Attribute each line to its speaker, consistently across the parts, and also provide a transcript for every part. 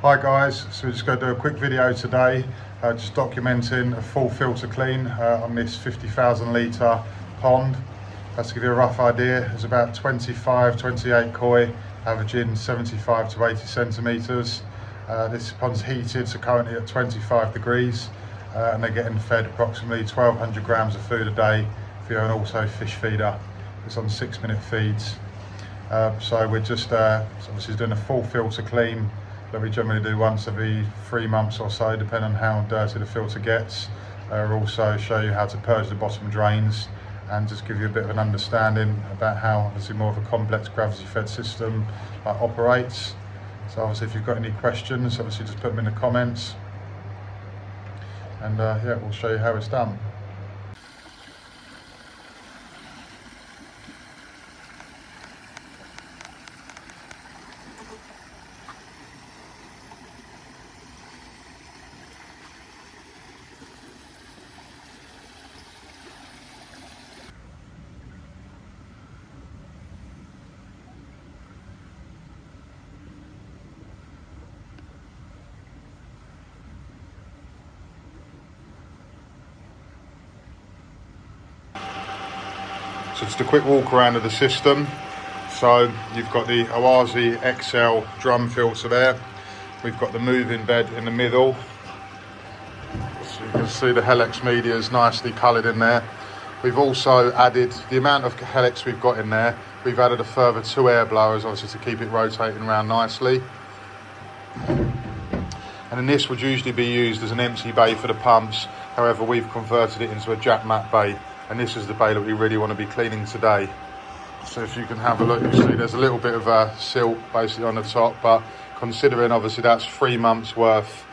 Speaker 1: Hi guys, so we're just going to do a quick video today, just documenting a full filter clean on this 50,000 litre pond. Just to give you a rough idea, it's about 28 koi, averaging 75 to 80 centimetres. This pond's heated, so currently at 25 degrees, and they're getting fed approximately 1,200 grams of food a day via an auto fish feeder. It's on 6-minute feeds. So we're just obviously doing a full filter clean that we generally do once every 3 months or so, depending on how dirty the filter gets. We'll also show you how to purge the bottom drains and just give you a bit of an understanding about how obviously more of a complex gravity fed system operates. So obviously if you've got any questions, obviously just put them in the comments, and yeah, we'll show you how it's done. So just a quick walk around of the system. So you've got the Oazi XL drum filter there. We've got the moving bed in the middle. So you can see the Helix media is nicely coloured in there. We've also added the amount of Helix we've got in there. We've added a further 2 air blowers, obviously to keep it rotating around nicely. And then this would usually be used as an empty bay for the pumps. However, we've converted it into a jack mat bay. And this is the bay that we really want to be cleaning today. So if you can have a look, you see there's a little bit of a silt basically on the top, but considering obviously that's 3 months worth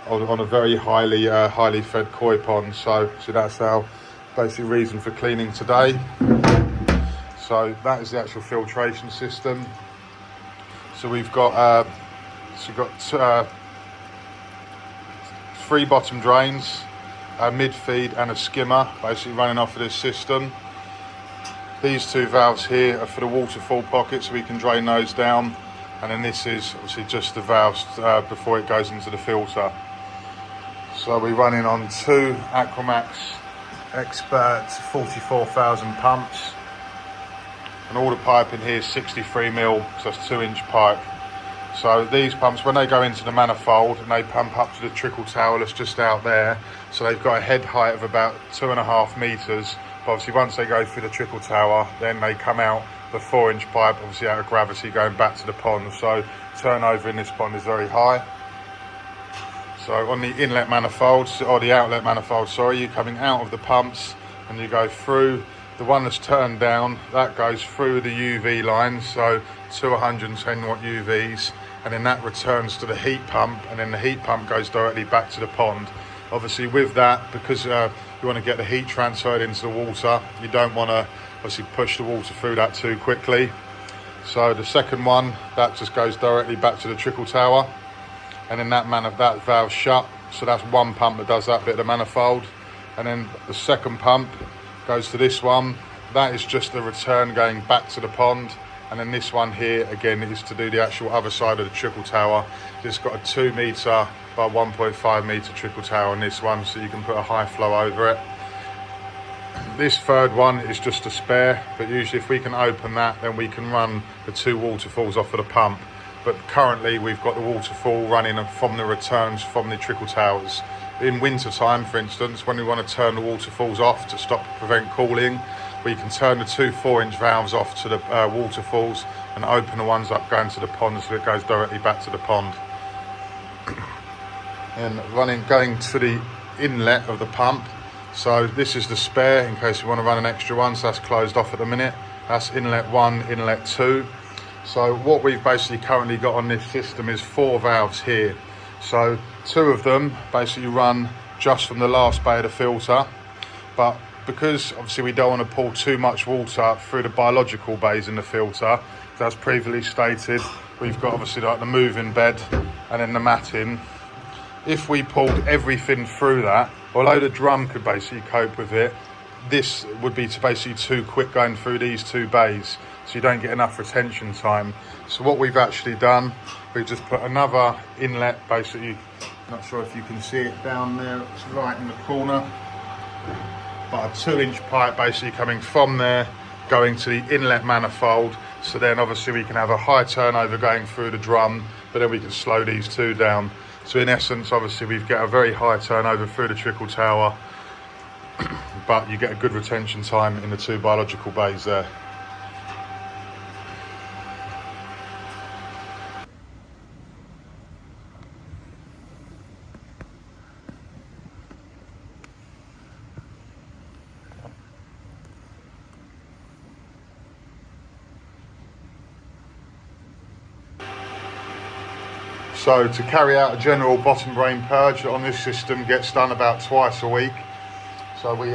Speaker 1: on a very highly fed koi pond. So that's our basic reason for cleaning today. So that is the actual filtration system. So we've got 3 bottom drains, a mid feed and a skimmer basically running off of this system. These 2 valves here are for the waterfall pockets, so we can drain those down, and then this is obviously just the valves before it goes into the filter. So we're running on 2 Aquamax Expert 44,000 pumps, and all the pipe in here is 63mm, so that's 2-inch pipe. So these pumps, when they go into the manifold and they pump up to the trickle tower that's just out there, so they've got a head height of about 2.5 metres. But obviously once they go through the trickle tower, then they come out the 4-inch pipe, obviously out of gravity, going back to the pond. So turnover in this pond is very high. So on the inlet manifolds, or the outlet manifold, sorry, you're coming out of the pumps and you go through. The one that's turned down, that goes through the UV lines, so 210 watt UVs, and then that returns to the heat pump, and then the heat pump goes directly back to the pond. Obviously with that, because you want to get the heat transferred into the water, you don't want to obviously push the water through that too quickly. So the second one, that just goes directly back to the trickle tower, and then that valve's shut, so that's one pump that does that bit of the manifold. And then the second pump goes to this one, that is just the return going back to the pond. And then this one here again is to do the actual other side of the trickle tower. It's got a 2 metre by 1.5 metre trickle tower on this one, so you can put a high flow over it. This third one is just a spare, but usually if we can open that, then we can run the 2 waterfalls off of the pump. But currently we've got the waterfall running from the returns from the trickle towers. In winter time, for instance, when we want to turn the waterfalls off to prevent cooling, we can turn the 2 4-inch valves off to the waterfalls and open the ones up going to the pond, so it goes directly back to the pond. And going to the inlet of the pump, so this is the spare in case you want to run an extra one, so that's closed off at the minute. That's inlet 1, inlet 2. So what we've basically currently got on this system is 4 valves here. So 2 of them basically run just from the last bay of the filter, but because obviously we don't want to pull too much water through the biological bays in the filter, as previously stated, we've got obviously like the moving bed and then the matting. If we pulled everything through that, although the drum could basically cope with it, this would be basically too quick going through these 2 bays. so you don't get enough retention time. So what we've actually done, we've just put another inlet, basically, not sure if you can see it down there, it's right in the corner, but a 2-inch pipe basically coming from there, going to the inlet manifold, so then obviously we can have a high turnover going through the drum, but then we can slow these two down. So in essence, obviously we've got a very high turnover through the trickle tower, but you get a good retention time in the two biological bays there. So to carry out a general bottom drain purge on this system gets done about twice a week. So we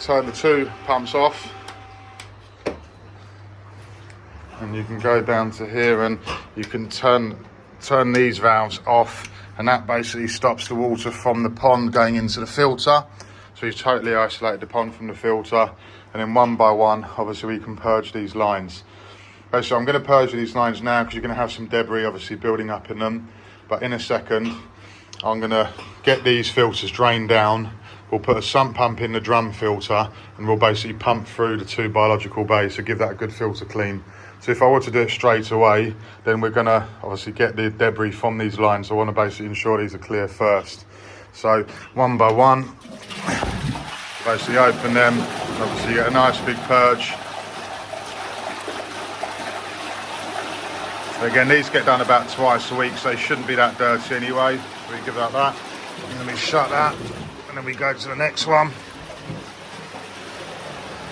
Speaker 1: turn the two pumps off, and you can go down to here and you can turn these valves off, and that basically stops the water from the pond going into the filter. So you've totally isolated the pond from the filter, and then one by one obviously we can purge these lines. Okay, so I'm going to purge these lines now because you're going to have some debris obviously building up in them, but in a second I'm going to get these filters drained down. We'll put a sump pump in the drum filter and we'll basically pump through the two biological bays to give that a good filter clean. So if I were to do it straight away, then we're going to obviously get the debris from these lines. So I want to basically ensure these are clear first. So one by one, basically open them, obviously you get a nice big purge. Again, these get done about twice a week, so they shouldn't be that dirty anyway. So we give that that, and then we shut that, and then we go to the next one.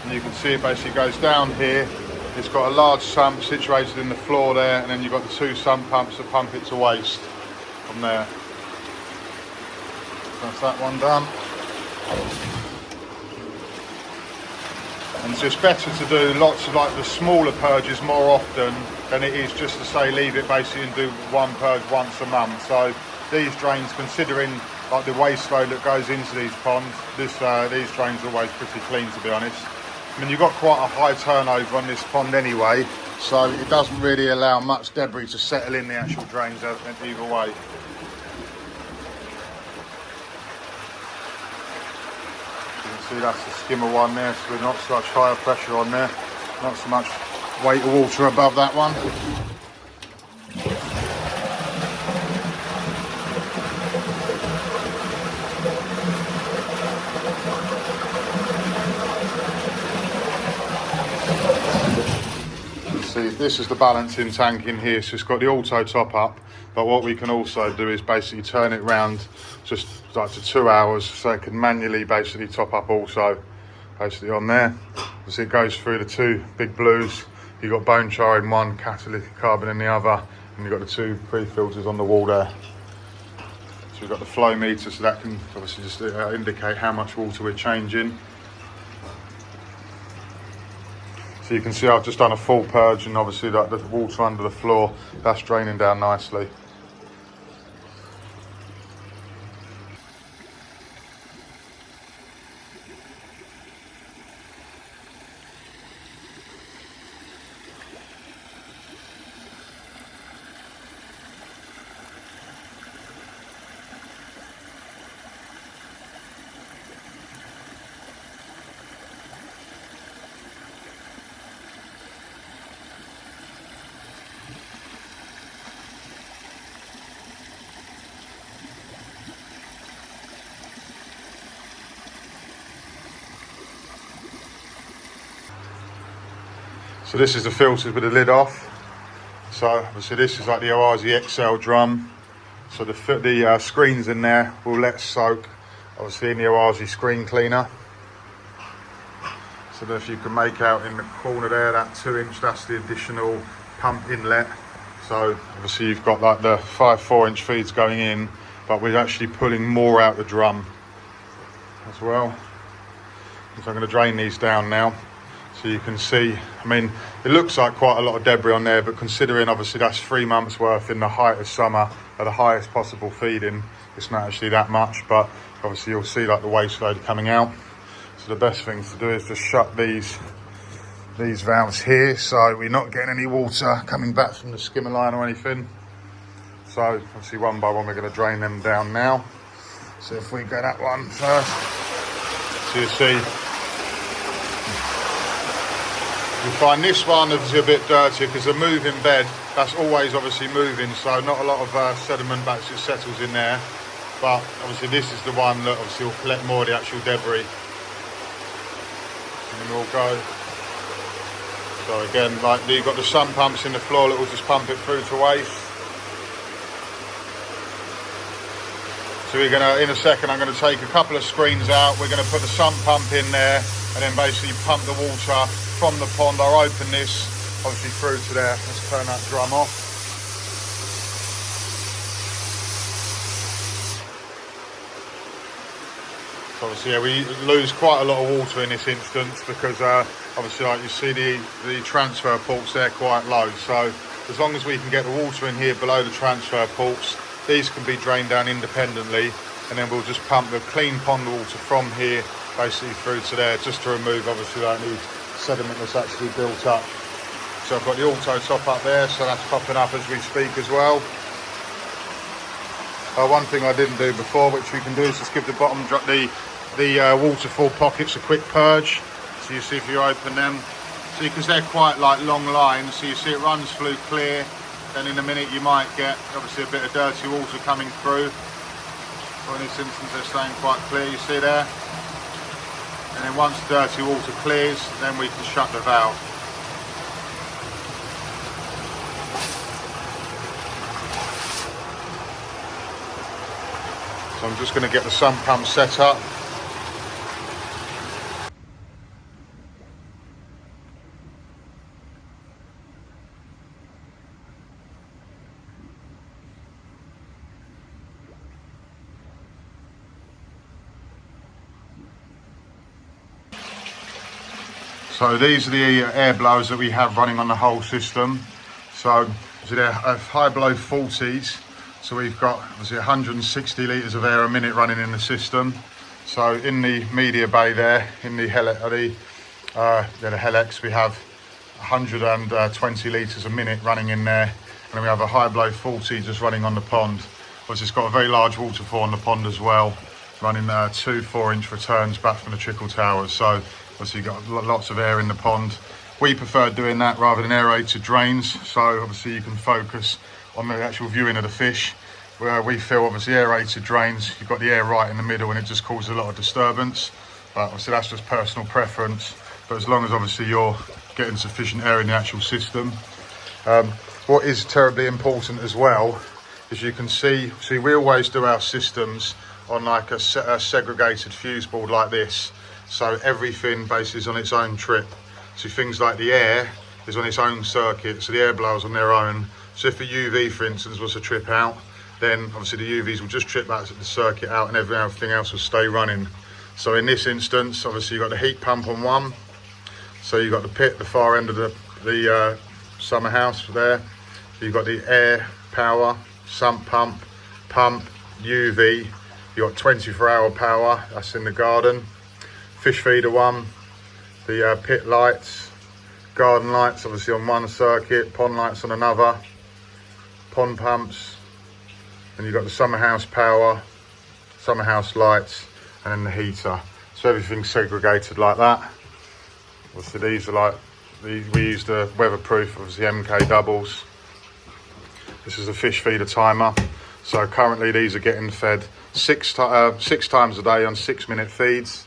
Speaker 1: And you can see it basically goes down here. It's got a large sump situated in the floor there, and then you've got the two sump pumps that pump it to waste from there. That's that one done. And so it's better to do lots of like the smaller purges more often than it is just to say leave it basically and do one purge once a month. So these drains, considering like the waste load that goes into these ponds, these drains are always pretty clean, to be honest. I mean, you've got quite a high turnover on this pond anyway, so it doesn't really allow much debris to settle in the actual drains either way. See, that's the skimmer one there, so we're not such higher pressure on there, not so much weight of water above that one. See, this is the balancing tank in here, so it's got the auto top up, but what we can also do is basically turn it round just like to 2 hours, so it can manually basically top up also basically on there. As it goes through the two big blues, you've got bone char in one, catalytic carbon in the other, and you've got the two pre-filters on the wall there. So we've got the flow meter, so that can obviously just indicate how much water we're changing. So you can see I've just done a full purge, and obviously like the water under the floor, that's draining down nicely. So this is the filters with the lid off. So obviously this is like the Oazi XL drum. So the screens in there will let soak, obviously in the Oazi screen cleaner. So if you can make out in the corner there, that 2-inch, that's the additional pump inlet. So obviously you've got like the 5 4-inch feeds going in, but we're actually pulling more out the drum as well. So I'm going to drain these down now. So you can see, I mean, it looks like quite a lot of debris on there, but considering obviously that's 3 months worth in the height of summer at the highest possible feeding, it's not actually that much, but obviously you'll see like the waste load coming out. So the best thing to do is just shut these these valves here, so we're not getting any water coming back from the skimmer line or anything. So obviously one by one we're going to drain them down now. So if we go that one first, so you see, you find this one obviously a bit dirtier because the moving bed, that's always obviously moving, so not a lot of sediment actually settles in there. But obviously this is the one that obviously will collect more of the actual debris. And then we'll go. So again, like you've got the sump pumps in the floor that will just pump it through to waste. So we're going to, in a second, I'm going to take a couple of screens out. We're going to put the sump pump in there and then basically pump the water from the pond. I'll open this, obviously through to there. Let's turn that drum off. So obviously, yeah, we lose quite a lot of water in this instance because obviously, like you see, the transfer ports, they're quite low. So as long as we can get the water in here below the transfer ports, these can be drained down independently, and then we'll just pump the clean pond water from here basically through to there, just to remove obviously any sediment that's actually built up. So I've got the auto top up there, so that's popping up as we speak as well. One thing I didn't do before, which we can do, is just give the bottom the waterfall pockets a quick purge. So you see if you open them, so because they're quite like long lines, so you see it runs through clear. Then in a minute you might get obviously a bit of dirty water coming through. Or in this instance they're staying quite clear, you see there. And then once the dirty water clears, then we can shut the valve. So I'm just going to get the sump pump set up. So these are the air blowers that we have running on the whole system. So they're high blow 40s. So we've got obviously 160 litres of air a minute running in the system. So in the media bay there, in the Helex, we have 120 litres a minute running in there. And then we have a high blow 40 just running on the pond. Obviously it's got a very large waterfall on the pond as well, running 2 4-inch returns back from the trickle towers. So obviously you've got lots of air in the pond. We prefer doing that rather than aerated drains, so obviously you can focus on the actual viewing of the fish. Where we feel obviously aerated drains, you've got the air right in the middle and it just causes a lot of disturbance. But obviously that's just personal preference. But as long as obviously you're getting sufficient air in the actual system. What is terribly important as well, as you can see we always do our systems on like a segregated fuse board like this. So everything basically is on its own trip. So things like the air is on its own circuit, so the air blowers on their own. So if a UV, for instance, was to trip out, then obviously the UVs will just trip back to the circuit out and everything else will stay running. So in this instance, obviously you've got the heat pump on one. So you've got the pit, the far end of the summer house there. You've got the air power, sump pump, UV. You've got 24-hour power, that's in the garden. Fish feeder one, the pit lights, garden lights obviously on one circuit, pond lights on another, pond pumps, and you've got the summer house power, summer house lights, and then the heater. So everything's segregated like that. Obviously these are like, we use the weatherproof, obviously MK doubles. This is a fish feeder timer. So currently these are getting fed six times a day on 6-minute feeds.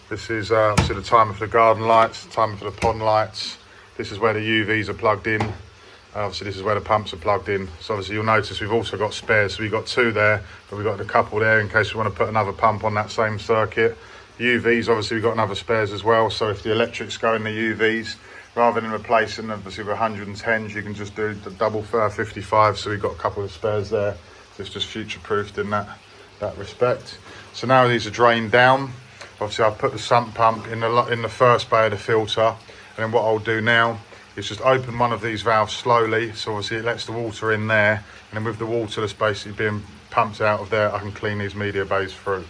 Speaker 1: This is obviously the timer for the garden lights, the timer for the pond lights. This is where the UVs are plugged in. Obviously this is where the pumps are plugged in. So obviously you'll notice we've also got spares. So we've got 2 there, but we've got a couple there in case we want to put another pump on that same circuit. UVs, obviously we've got another spares as well. So if the electrics go in the UVs, rather than replacing obviously with 110s, you can just do the double 55. So we've got a couple of spares there. So it's just future-proofed in that respect. So now these are drained down. Obviously I've put the sump pump in the first bay of the filter, and then what I'll do now is just open one of these valves slowly, so obviously it lets the water in there, and then with the water that's basically being pumped out of there, I can clean these media bays through.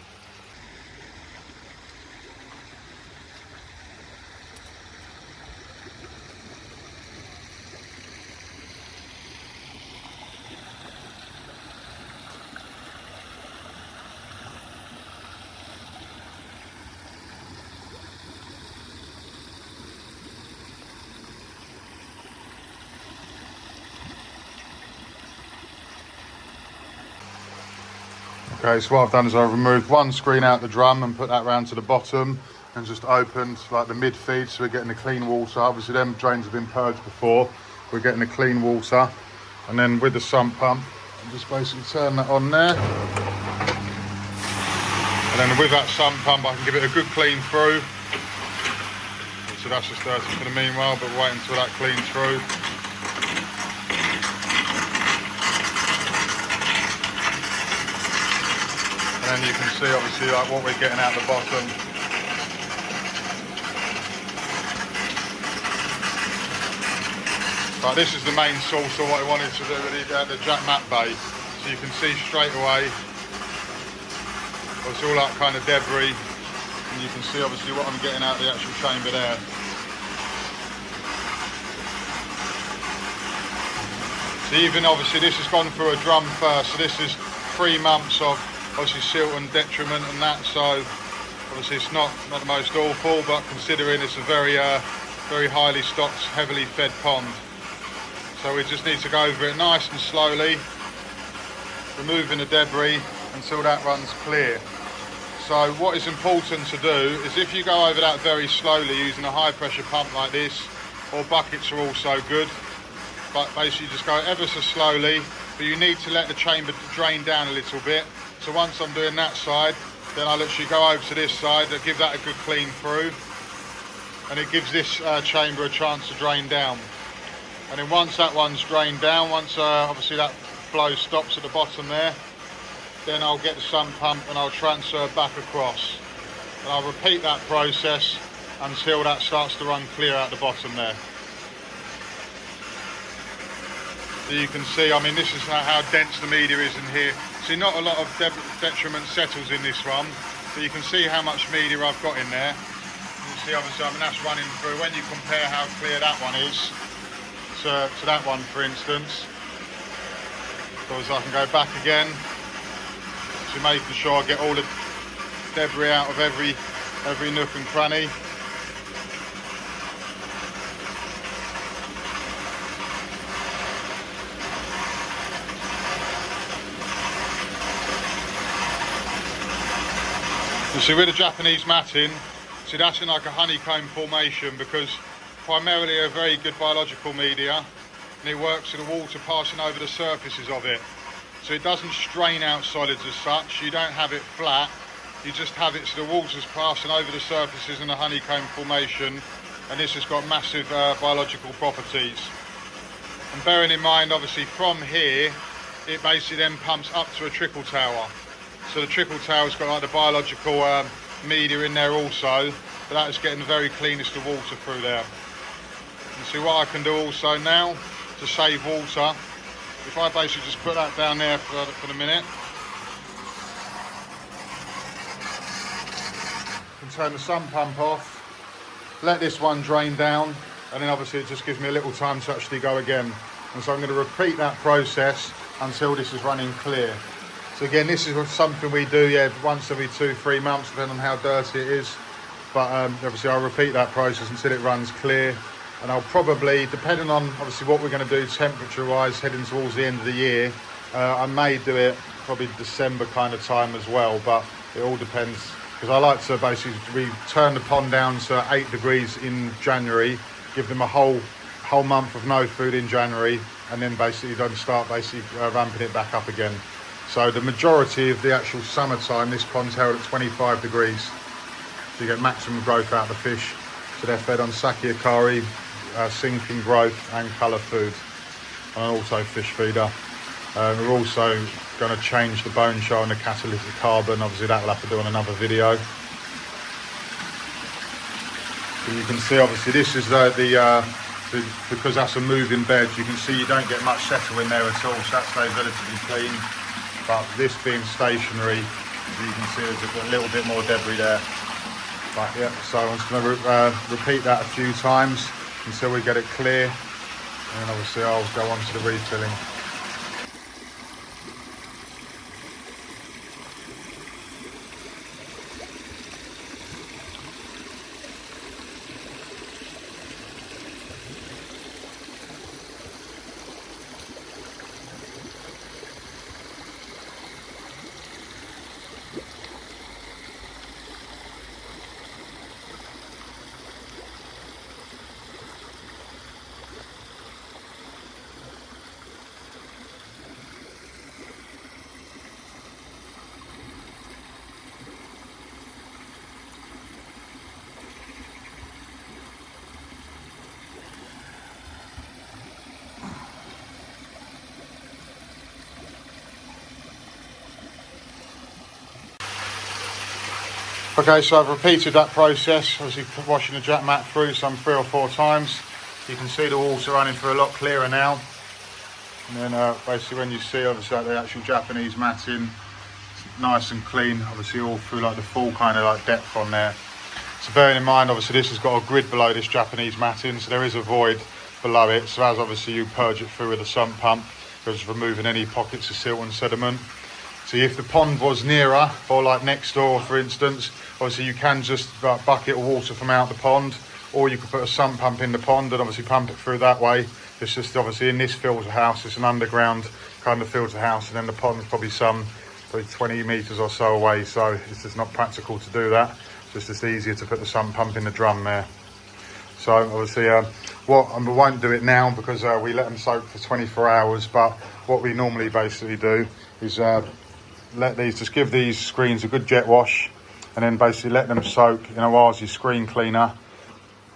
Speaker 1: Okay, so what I've done is I've removed one screen out the drum and put that round to the bottom and just opened like the mid feed, so we're getting the clean water. Obviously them drains have been purged before, we're getting the clean water. And then with the sump pump, I'll just basically turn that on there. And then with that sump pump I can give it a good clean through. So that's just dirty for the meanwhile, but wait until that cleans through. And then you can see obviously like what we're getting out the bottom. But this is the main source of what I wanted to do with the jack mat bay. So you can see straight away it's all that kind of debris, and you can see obviously what I'm getting out of the actual chamber there. So even obviously this has gone through a drum first, so this is 3 months of obviously silt and detriment and that, so obviously it's not the most awful, but considering it's a very highly stocked, heavily fed pond. So we just need to go over it nice and slowly, removing the debris until that runs clear. So what is important to do is if you go over that very slowly using a high pressure pump like this, or buckets are also good, but basically just go ever so slowly, but you need to let the chamber drain down a little bit. So once I'm doing that side, then I literally go over to this side and give that a good clean through, and it gives this chamber a chance to drain down. And then once that one's drained down, once obviously that flow stops at the bottom there, then I'll get the sump pump and I'll transfer back across. And I'll repeat that process until that starts to run clear out the bottom there. So you can see, I mean, this is how dense the media is in here. See, not a lot of detriment settles in this one, but you can see how much media I've got in there. You can see obviously, I mean, that's running through. When you compare how clear that one is to that one, for instance, so I can go back again, so making sure I get all the debris out of every nook and cranny. You see, with the Japanese matting, see, that's in like a honeycomb formation, because primarily a very good biological media, and it works with the water passing over the surfaces of it. So it doesn't strain out solids as such, you don't have it flat, you just have it so the water's passing over the surfaces in a honeycomb formation, and this has got massive biological properties. And bearing in mind, obviously from here, it basically then pumps up to a trickle tower. So the trickle tower's got like the biological media in there also, but that is getting the very cleanest of water through there. And see what I can do also now to save water, if I basically just put that down there for the minute, and turn the sump pump off, let this one drain down, and then obviously it just gives me a little time to actually go again. And so I'm going to repeat that process until this is running clear. So again, this is something we do, once every 2-3 months, depending on how dirty it is. But obviously I'll repeat that process until it runs clear. And I'll probably, depending on obviously what we're going to do temperature-wise heading towards the end of the year, I may do it probably December kind of time as well. But it all depends, because I like to basically turn the pond down to 8 degrees in January, give them a whole month of no food in January, and then basically then start ramping it back up again. So the majority of the actual summertime, this pond's held at 25 degrees. So you get maximum growth out of the fish. So they're fed on sake akari, sinking growth and colour food. And also fish feeder. We're also going to change the bone show and the catalytic carbon. Obviously that we'll have to do on another video. So you can see obviously this is because that's a moving bed, you can see you don't get much settle in there at all, so that stays relatively clean. But this being stationary, you can see there's a little bit more debris there. But yeah, so I'm just going to repeat that a few times until we get it clear, and obviously I'll go on to the refilling. Okay, so I've repeated that process, obviously washing the jack mat through some 3 or 4 times. You can see the water running through a lot clearer now. And then basically when you see obviously like the actual Japanese matting, it's nice and clean, obviously all through like the full kind of like depth on there. So bearing in mind obviously this has got a grid below this Japanese matting, so there is a void below it. So as obviously you purge it through with a sump pump, just removing any pockets of silt and sediment. So if the pond was nearer, or like next door for instance, obviously you can just bucket water from out the pond, or you could put a sump pump in the pond and obviously pump it through that way. It's just obviously in this filter house, it's an underground kind of filter house, and then the pond's probably 20 metres or so away, so it's just not practical to do that. So it's just easier to put the sump pump in the drum there. So obviously we won't do it now because we let them soak for 24 hours, but what we normally basically do is just give these screens a good jet wash, and then basically let them soak in a Oasi screen cleaner.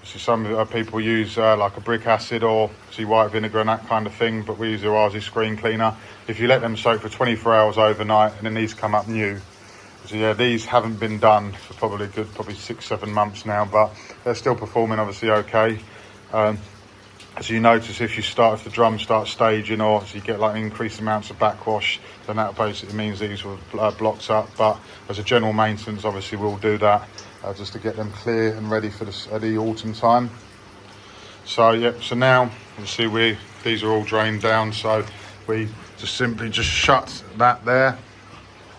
Speaker 1: So some people use like a brick acid or white vinegar and that kind of thing, but we use the Oasi screen cleaner. If you let them soak for 24 hours overnight, and then these come up new. So yeah, these haven't been done for probably 6-7 months now, but they're still performing obviously okay. As you notice, if the drum starts staging, or so you get like increased amounts of backwash, then that basically means these were blocked up. But as a general maintenance, obviously we'll do that just to get them clear and ready for the autumn time. So yeah, so now obviously these are all drained down, so we just simply shut that there.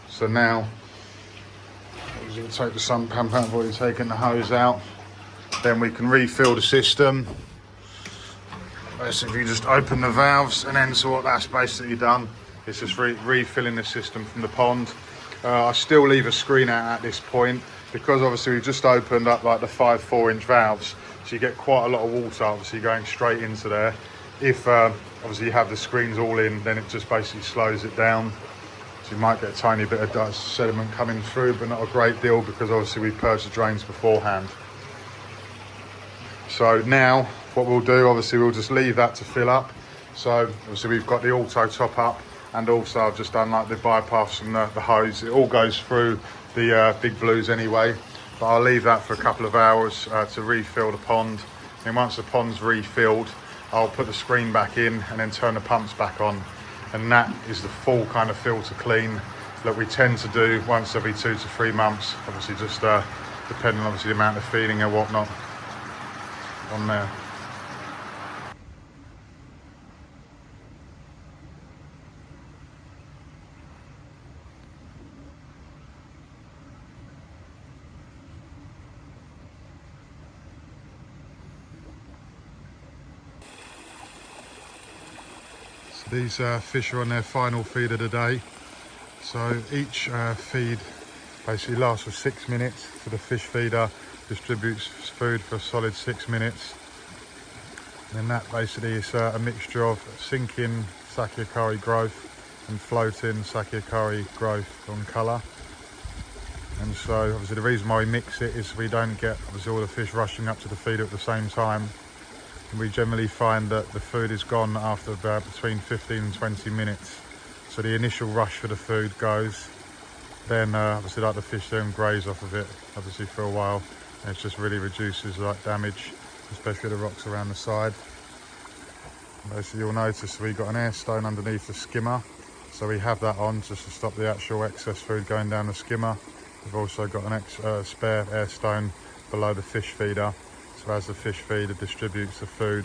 Speaker 1: So now we'll take the sump pump out, I've already taken the hose out. Then we can refill the system. Basically just open the valves, and then so what that's basically done is just refilling the system from the pond. I still leave a screen out at this point because obviously we've just opened up like the 5 4-inch valves, so you get quite a lot of water obviously going straight into there. If obviously you have the screens all in, then it just basically slows it down. So you might get a tiny bit of dust sediment coming through, but not a great deal because obviously we purged the drains beforehand. So now what we'll do, obviously we'll just leave that to fill up. So obviously we've got the auto top up, and also I've just done like the bypass from the hose. It all goes through the big blues anyway, but I'll leave that for a couple of hours to refill the pond. And once the pond's refilled, I'll put the screen back in and then turn the pumps back on. And that is the full kind of filter clean that we tend to do once every 2 to 3 months. Obviously just depending on obviously the amount of feeding and whatnot on there. These fish are on their final feed of the day. So each feed basically lasts for 6 minutes. So the fish feeder distributes food for a solid 6 minutes. And that basically is a mixture of sinking Sakiyakari growth and floating Sakiyakari growth on colour. And so obviously the reason why we mix it is we don't get obviously all the fish rushing up to the feeder at the same time. We generally find that the food is gone after about between 15 and 20 minutes. So the initial rush for the food goes, then obviously like the fish then graze off of it obviously for a while, and it just really reduces like damage, especially the rocks around the side. Basically you'll notice we've got an air stone underneath the skimmer, so we have that on just to stop the actual excess food going down the skimmer. We've also got an spare air stone below the fish feeder. So as the fish feeder distributes the food,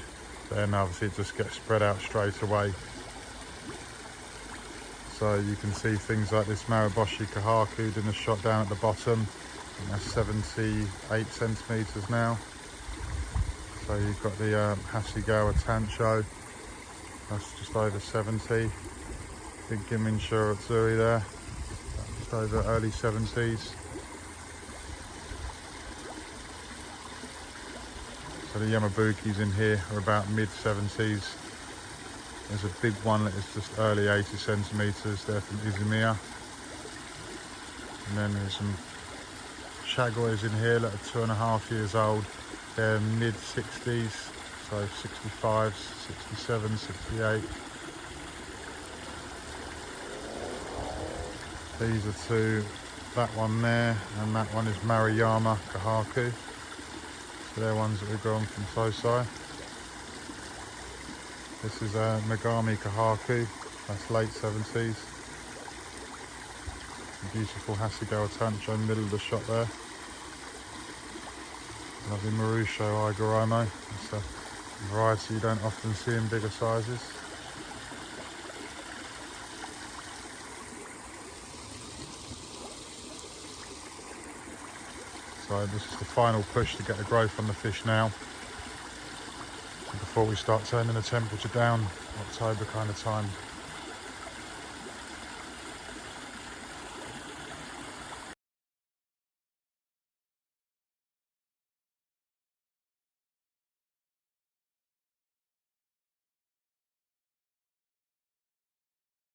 Speaker 1: then obviously it just gets spread out straight away. So you can see things like this Mariboshi Kahaku in the shot down at the bottom. And that's 78 centimetres now. So you've got the Hasegawa Tancho, that's just over 70. Big Giminshura Tsuri there, just over early 70s. So the Yamabukis in here are about mid-70s. There's a big one that is just early 80 centimetres there from Izumiya. And then there's some Shagoys in here that are 2.5 years old. They're mid-60s, so 65, 67, 68. These are 2 That one there, and that one is Maruyama Kahaku. So they're ones that we've grown from Sosai. This is a Megami Kahaku, that's late 70s. Beautiful Hasegawa Tancho in the middle of the shot there. Lovely Marusho Igoromo. It's a variety you don't often see in bigger sizes. So this is the final push to get the growth on the fish now. Before we start turning the temperature down, October kind of time.